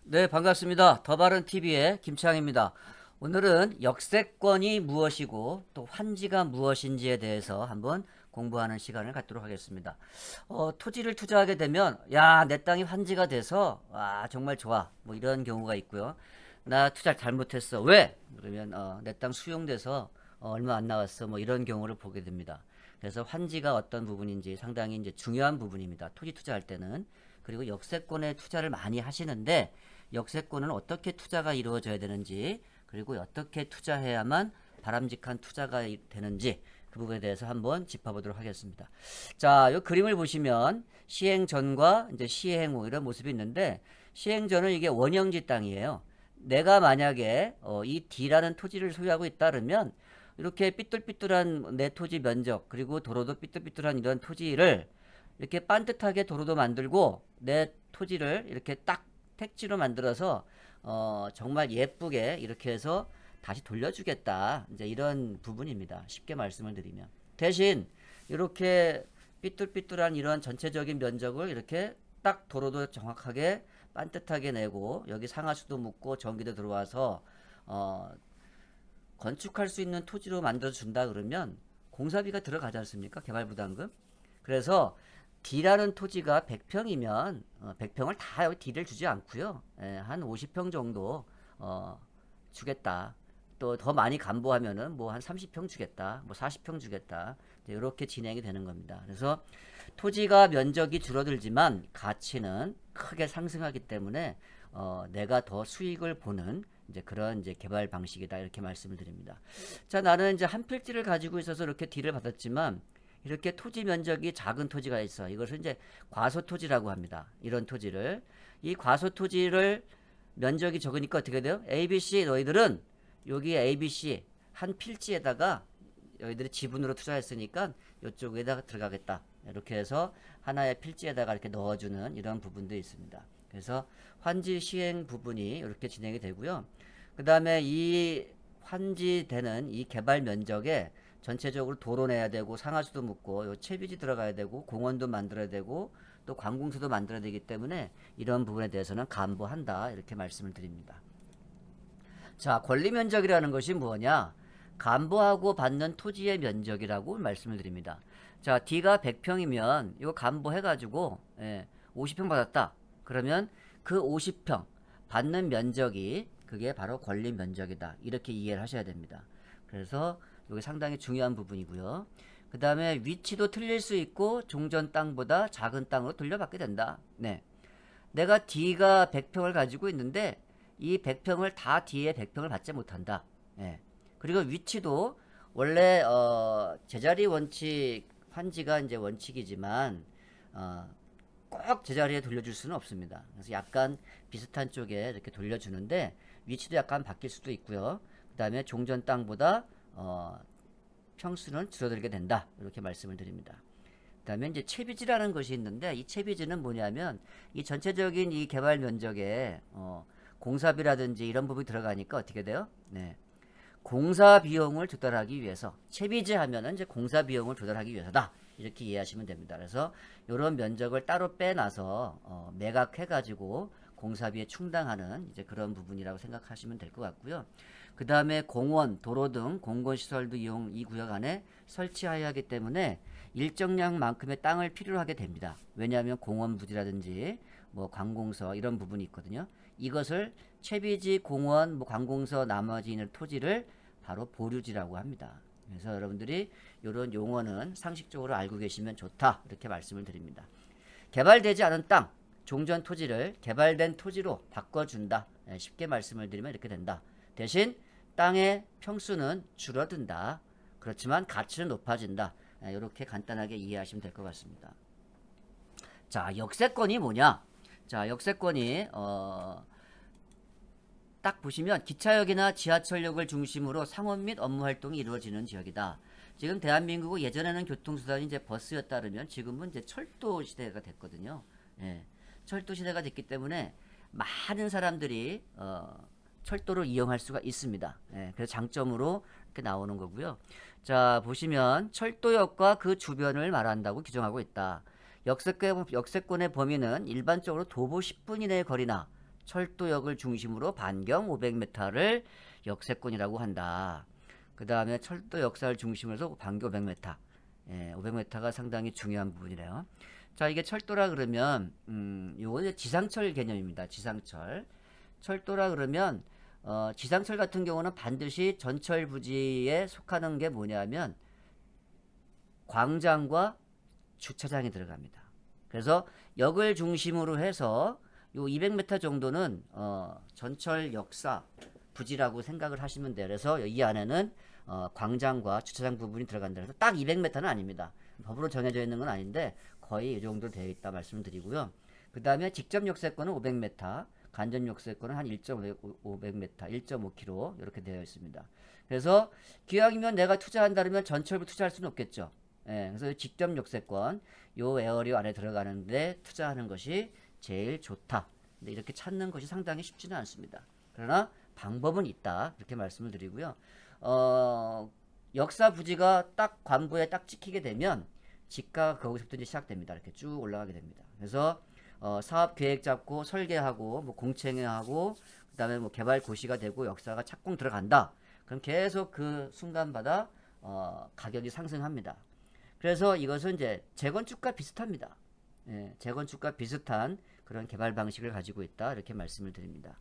네, 반갑습니다. 더바른 TV의 김창입니다. 오늘은 역세권이 무엇이고 또 환지가 무엇인지에 대해서 한번 공부하는 시간을 갖도록 하겠습니다. 토지를 투자하게 되면 야, 내 땅이 환지가 돼서 정말 좋아. 뭐 이런 경우가 있고요. 나 투자 잘못했어. 왜? 그러면 내 땅 수용돼서 얼마 안 나왔어. 뭐 이런 경우를 보게 됩니다. 그래서 환지가 어떤 부분인지 상당히 이제 중요한 부분입니다. 토지 투자할 때는. 그리고 역세권에 투자를 많이 하시는데 역세권은 어떻게 투자가 이루어져야 되는지 그리고 어떻게 투자해야만 바람직한 투자가 되는지 그 부분에 대해서 한번 짚어보도록 하겠습니다. 자, 이 그림을 보시면 시행 전과 이제 시행 후 이런 모습이 있는데 시행 전은 이게 원형지 땅이에요. 내가 만약에 이 D라는 토지를 소유하고 있다 그러면 이렇게 삐뚤삐뚤한 내 토지 면적 그리고 도로도 삐뚤삐뚤한 이런 토지를 이렇게 반듯하게 도로도 만들고 내 토지를 이렇게 딱 택지로 만들어서 정말 예쁘게 이렇게 해서 다시 돌려주겠다. 이제 이런 부분입니다. 쉽게 말씀을 드리면. 대신 이렇게 삐뚤삐뚤한 이런 전체적인 면적을 이렇게 딱 도로도 정확하게 반듯하게 내고 여기 상하수도 묻고 전기도 들어와서 건축할 수 있는 토지로 만들어 준다 그러면 공사비가 들어가지 않습니까? 개발부담금. 그래서 D라는 토지가 100평이면 100평을 다 여기 D를 주지 않고요. 한 50평 정도 주겠다. 또 더 많이 감보하면은 뭐 한 30평 주겠다. 뭐 40평 주겠다. 이렇게 진행이 되는 겁니다. 그래서 토지가 면적이 줄어들지만 가치는 크게 상승하기 때문에 내가 더 수익을 보는 이제 그런 이제 개발 방식이다 이렇게 말씀을 드립니다. 자, 나는 이제 한 필지를 가지고 있어서 이렇게 D를 받았지만 이렇게 토지 면적이 작은 토지가 있어. 이것을 이제 과소 토지라고 합니다. 이런 토지를 이 과소 토지를 면적이 적으니까 어떻게 돼요? ABC 너희들은 여기 ABC 한 필지에다가 너희들이 지분으로 투자했으니까 이쪽에다가 들어가겠다. 이렇게 해서 하나의 필지에다가 이렇게 넣어주는 이런 부분도 있습니다. 그래서 환지 시행 부분이 이렇게 진행이 되고요. 그 다음에 이 환지되는 이 개발 면적에 전체적으로 도로 내야 되고 상하수도 묻고 요 채비지 들어가야 되고 공원도 만들어야 되고 또 관공서도 만들어야 되기 때문에 이런 부분에 대해서는 감보한다 이렇게 말씀을 드립니다. 자, 권리 면적이라는 것이 뭐냐? 감보하고 받는 토지의 면적이라고 말씀을 드립니다. 자, D가 100평이면 이거 감보해가지고 50평 받았다. 그러면 그 50평 받는 면적이 그게 바로 권리 면적이다. 이렇게 이해를 하셔야 됩니다. 그래서 이게 상당히 중요한 부분이고요. 그 다음에 위치도 틀릴 수 있고 종전 땅보다 작은 땅으로 돌려받게 된다. 네. 내가 D가 100평을 가지고 있는데 이 100평을 다 D에 100평을 받지 못한다. 예. 그리고 위치도 원래 제자리 원칙 환지가 이제 원칙이지만 꼭 제자리에 돌려줄 수는 없습니다. 그래서 약간 비슷한 쪽에 이렇게 돌려주는데 위치도 약간 바뀔 수도 있고요. 그 다음에 종전 땅보다 평수는 줄어들게 된다. 이렇게 말씀을 드립니다. 그다음에 이제 채비지라는 것이 있는데 이 채비지는 뭐냐면 이 전체적인 이 개발 면적에 공사비라든지 이런 부분이 들어가니까 어떻게 돼요? 네. 공사 비용을 조달하기 위해서 채비지 하면은 이제 공사 비용을 조달하기 위해서다. 이렇게 이해하시면 됩니다. 그래서 이런 면적을 따로 빼놔서 매각해 가지고 공사비에 충당하는 이제 그런 부분이라고 생각하시면 될 것 같고요. 그 다음에 공원, 도로 등 공공시설도 이용 이 구역 안에 설치하여야 하기 때문에 일정량만큼의 땅을 필요로 하게 됩니다. 왜냐하면 공원 부지라든지 뭐 관공서 이런 부분이 있거든요. 이것을 채비지, 공원, 뭐 관공서 나머지 있는 토지를 바로 보류지라고 합니다. 그래서 여러분들이 이런 용어는 상식적으로 알고 계시면 좋다 이렇게 말씀을 드립니다. 개발되지 않은 땅, 종전 토지를 개발된 토지로 바꿔준다. 쉽게 말씀을 드리면 이렇게 된다. 대신 땅의 평수는 줄어든다. 그렇지만 가치는 높아진다. 이렇게 간단하게 이해하시면 될 것 같습니다. 자, 역세권이 뭐냐? 자, 역세권이 딱 보시면 기차역이나 지하철역을 중심으로 상업 및 업무 활동이 이루어지는 지역이다. 지금 대한민국은 예전에는 교통수단이 이제 버스였다 그러면 지금은 이제 철도 시대가 됐거든요. 예, 철도 시대가 됐기 때문에 많은 사람들이 철도를 이용할 수가 있습니다. 예, 그래서 장점으로 이렇게 나오는 거고요. 자, 보시면 철도역과 그 주변을 말한다고 규정하고 있다. 역세권의 범위는 일반적으로 도보 10분 이내의 거리나 철도역을 중심으로 반경 500m를 역세권이라고 한다. 그 다음에 철도 역사를 중심으로 해서 반경 500m. 500m가 상당히 중요한 부분이래요. 자, 이게 철도라 그러면, 요거 지상철 개념입니다. 지상철. 철도라 그러면, 지상철 같은 경우는 반드시 전철 부지에 속하는 게 뭐냐면, 광장과 주차장이 들어갑니다. 그래서 역을 중심으로 해서 요 200m 정도는 전철 역사 부지라고 생각을 하시면 돼요. 그래서 이 안에는 광장과 주차장 부분이 들어간다. 그래서 딱 200m는 아닙니다. 법으로 정해져 있는 건 아닌데 거의 이 정도 되어 있다 말씀드리고요. 그 다음에 직접 역세권은 500m, 간접 역세권은 한 1.500m, 1.5km 이렇게 되어 있습니다. 그래서 기왕이면 내가 투자한다면 전철부 투자할 수는 없겠죠. 그래서 직접 역세권 요 에어리어 안에 들어가는데 투자하는 것이 제일 좋다. 근데 이렇게 찾는 것이 상당히 쉽지는 않습니다. 그러나 방법은 있다. 이렇게 말씀을 드리고요. 역사 부지가 딱 관부에 딱 찍히게 되면 지가가 거기서부터 이제 시작됩니다. 이렇게 쭉 올라가게 됩니다. 그래서 사업 계획 잡고 설계하고 뭐 공청회하고 그다음에 뭐 개발 고시가 되고 역사가 착공 들어간다. 그럼 계속 그 순간마다 가격이 상승합니다. 그래서 이것은 이제 재건축과 비슷합니다. 재건축과 비슷한 그런 개발 방식을 가지고 있다. 이렇게 말씀을 드립니다.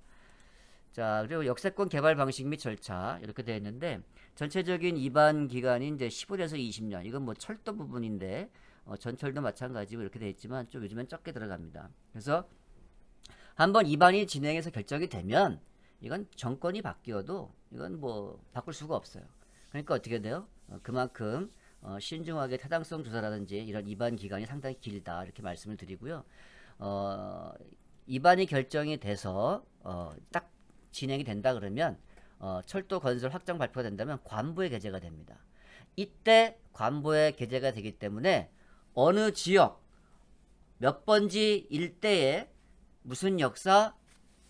자, 그리고 역세권 개발 방식 및 절차 이렇게 되어 있는데 전체적인 입안 기간이 이제 15에서 20년. 이건 뭐 철도 부분인데 전철도 마찬가지고 이렇게 되어 있지만 좀 요즘엔 적게 들어갑니다. 그래서 한번 입안이 진행해서 결정이 되면 이건 정권이 바뀌어도 이건 뭐 바꿀 수가 없어요. 그러니까 어떻게 돼요? 그만큼 신중하게 타당성 조사라든지 이런 입안 기간이 상당히 길다 이렇게 말씀을 드리고요. 입안이 결정이 돼서 딱 진행이 된다 그러면 철도 건설 확정 발표가 된다면 관부에 게재가 됩니다. 이때 관부에 게재가 되기 때문에 어느 지역 몇 번지 일대에 무슨 역사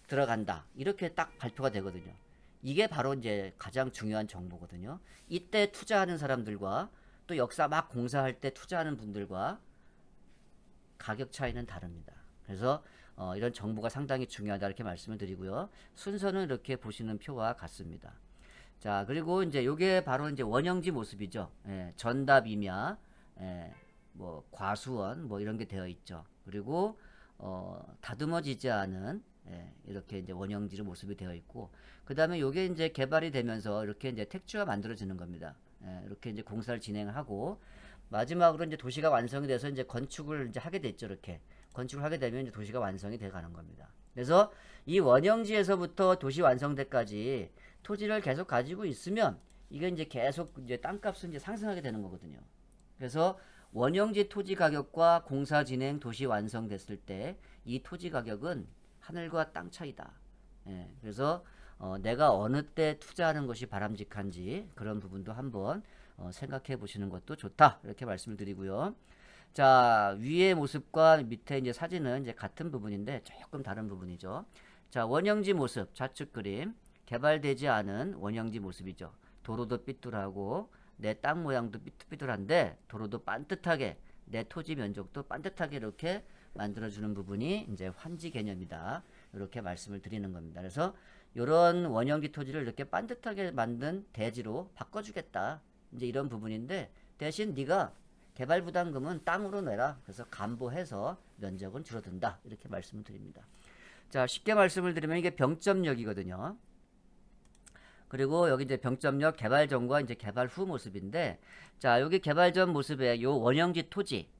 들어간다 이렇게 딱 발표가 되거든요. 이게 바로 이제 가장 중요한 정보거든요. 이때 투자하는 사람들과 또 역사 막 공사할 때 투자하는 분들과 가격 차이는 다릅니다. 그래서 이런 정보가 상당히 중요하다 이렇게 말씀을 드리고요. 순서는 이렇게 보시는 표와 같습니다. 자, 그리고 이제 요게 바로 이제 원형지 모습이죠. 전답임야, 뭐 과수원 뭐 이런 게 되어 있죠. 그리고 다듬어지지 않은 이렇게 이제 원형지로 모습이 되어 있고, 그 다음에 요게 이제 개발이 되면서 이렇게 이제 택지가 만들어지는 겁니다. 이렇게 이제 공사를 진행하고 마지막으로 이제 도시가 완성이 돼서 이제 건축을 이제 하게 됐죠. 이렇게 건축을 하게 되면 이제 도시가 완성이 돼 가는 겁니다. 그래서 이 원형지에서부터 도시 완성대까지 토지를 계속 가지고 있으면 이게 이제 계속 이제 땅값은 이제 상승하게 되는 거거든요. 그래서 원형지 토지 가격과 공사 진행 도시 완성됐을 때 이 토지 가격은 하늘과 땅 차이다. 그래서 내가 어느 때 투자하는 것이 바람직한지 그런 부분도 한번 생각해 보시는 것도 좋다. 이렇게 말씀을 드리고요. 자, 위의 모습과 밑에 이제 사진은 이제 같은 부분인데 조금 다른 부분이죠. 자, 원형지 모습, 좌측 그림, 개발되지 않은 원형지 모습이죠. 도로도 삐뚤하고 내 땅 모양도 삐뚤삐뚤한데 도로도 반듯하게 내 토지 면적도 반듯하게 이렇게 만들어주는 부분이 이제 환지 개념이다. 이렇게 말씀을 드리는 겁니다. 그래서 이런 원형지 토지를 이렇게 반듯하게 만든 대지로 바꿔주겠다. 이제 이런 부분인데 대신 네가 개발 부담금은 땅으로 내라. 그래서 감보해서 면적은 줄어든다. 이렇게 말씀을 드립니다. 자, 쉽게 말씀을 드리면 이게 병점역이거든요. 그리고 여기 이제 병점역 개발 전과 이제 개발 후 모습인데, 자, 여기 개발 전 모습에 요 원형지 토지,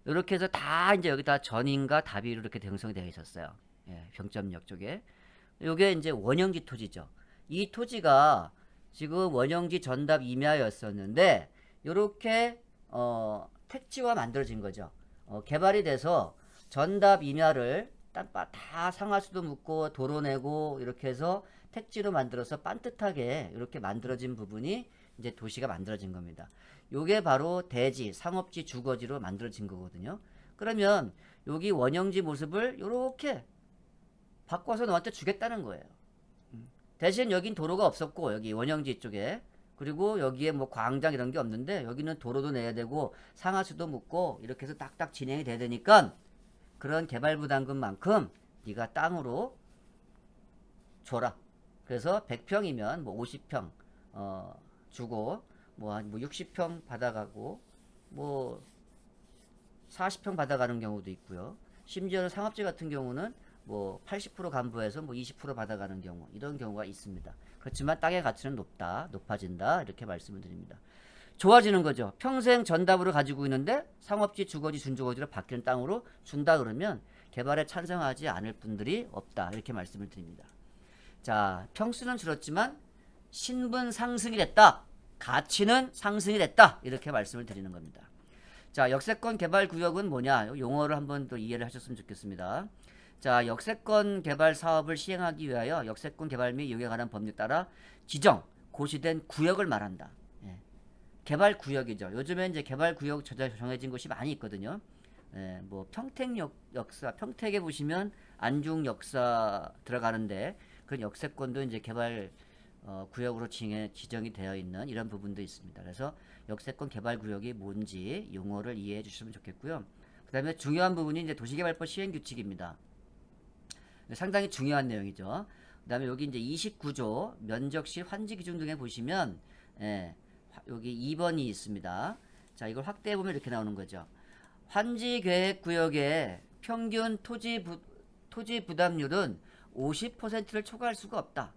이렇게 해서 다 이제 여기다 전인가 답이로 이렇게 형성이 되어 있었어요. 병점역 쪽에. 요게 이제 원형지 토지죠. 이 토지가 지금 원형지 전답 임야였었는데, 요렇게 택지화 만들어진 거죠. 개발이 돼서 전답 임야를 다 상하수도 묻고 도로 내고 이렇게 해서 택지로 만들어서 반듯하게 이렇게 만들어진 부분이 이제 도시가 만들어진 겁니다. 요게 바로 대지, 상업지, 주거지로 만들어진 거거든요. 그러면 여기 원형지 모습을 이렇게 바꿔서 너한테 주겠다는 거예요. 대신 여긴 도로가 없었고 여기 원형지 쪽에, 그리고 여기에 뭐 광장 이런 게 없는데 여기는 도로도 내야 되고 상하수도 묻고 이렇게 해서 딱딱 진행이 돼야 되니까 그런 개발 부담금만큼 네가 땅으로 줘라. 그래서 100평이면 뭐 50평 주고 뭐 60평 받아가고 뭐 40평 받아가는 경우도 있고요. 심지어는 상업지 같은 경우는 뭐 80% 간부해서 뭐 20% 받아가는 경우, 이런 경우가 있습니다. 그렇지만 땅의 가치는 높아진다, 이렇게 말씀을 드립니다. 좋아지는 거죠. 평생 전답으로 가지고 있는데 상업지, 주거지, 준주거지로 바뀌는 땅으로 준다 그러면 개발에 찬성하지 않을 분들이 없다, 이렇게 말씀을 드립니다. 자, 평수는 줄었지만 신분 상승이 됐다, 가치는 상승이 됐다, 이렇게 말씀을 드리는 겁니다. 자, 역세권 개발 구역은 뭐냐? 용어를 한번 더 이해를 하셨으면 좋겠습니다. 자, 역세권 개발 사업을 시행하기 위하여 역세권 개발 및 이용에 관한 법률 따라 지정, 고시된 구역을 말한다. 예. 개발 구역이죠. 요즘에 이제 개발 구역 정해진 곳이 많이 있거든요. 예, 뭐 평택 역사, 평택에 보시면 안중 역사 들어가는데 그 역세권도 이제 개발 구역으로 지정이 되어 있는 이런 부분도 있습니다. 그래서 역세권 개발 구역이 뭔지 용어를 이해해 주시면 좋겠고요. 그 다음에 중요한 부분이 이제 도시개발법 시행규칙입니다. 상당히 중요한 내용이죠. 그 다음에 여기 이제 29조 면적시 환지 기준 등에 보시면 여기 2번이 있습니다. 자, 이걸 확대해 보면 이렇게 나오는 거죠. 환지 계획 구역의 평균 토지 부담률은 50%를 초과할 수가 없다.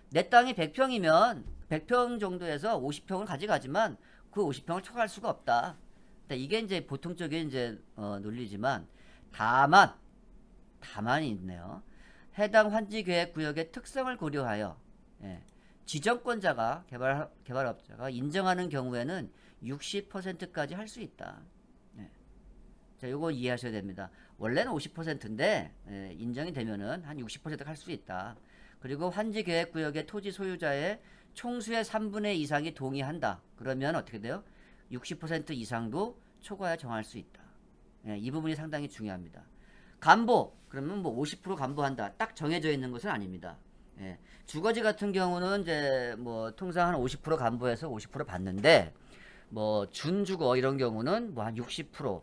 내 땅이 100평이면 100평 정도에서 50평을 가져가지만 그 50평을 초과할 수가 없다. 이게 이제 보통적인 이제 논리지만 다만이 있네요. 해당 환지 계획 구역의 특성을 고려하여 지정권자가 개발업자가 인정하는 경우에는 60%까지 할 수 있다. 자, 요거 이해하셔야 됩니다. 원래는 50%인데 인정이 되면은 한 60%가 할 수 있다. 그리고 환지 계획 구역의 토지 소유자의 총수의 3분의 2 이상이 동의한다. 그러면 어떻게 돼요? 60% 이상도 초과해 정할 수 있다. 이 부분이 상당히 중요합니다. 간보, 그러면 뭐 50% 간보한다, 딱 정해져 있는 것은 아닙니다. 주거지 같은 경우는 이제 뭐 통상 한 50% 간보해서 50% 받는데, 뭐 준주거 이런 경우는 뭐 한 60%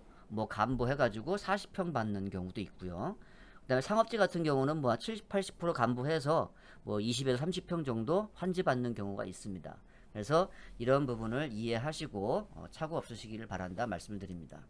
간보해가지고 40평 받는 경우도 있고요. 그 다음에 상업지 같은 경우는 뭐 70, 80% 간보해서 뭐 20에서 30평 정도 환지 받는 경우가 있습니다. 그래서 이런 부분을 이해하시고 착오 없으시기를 바란다 말씀을 드립니다.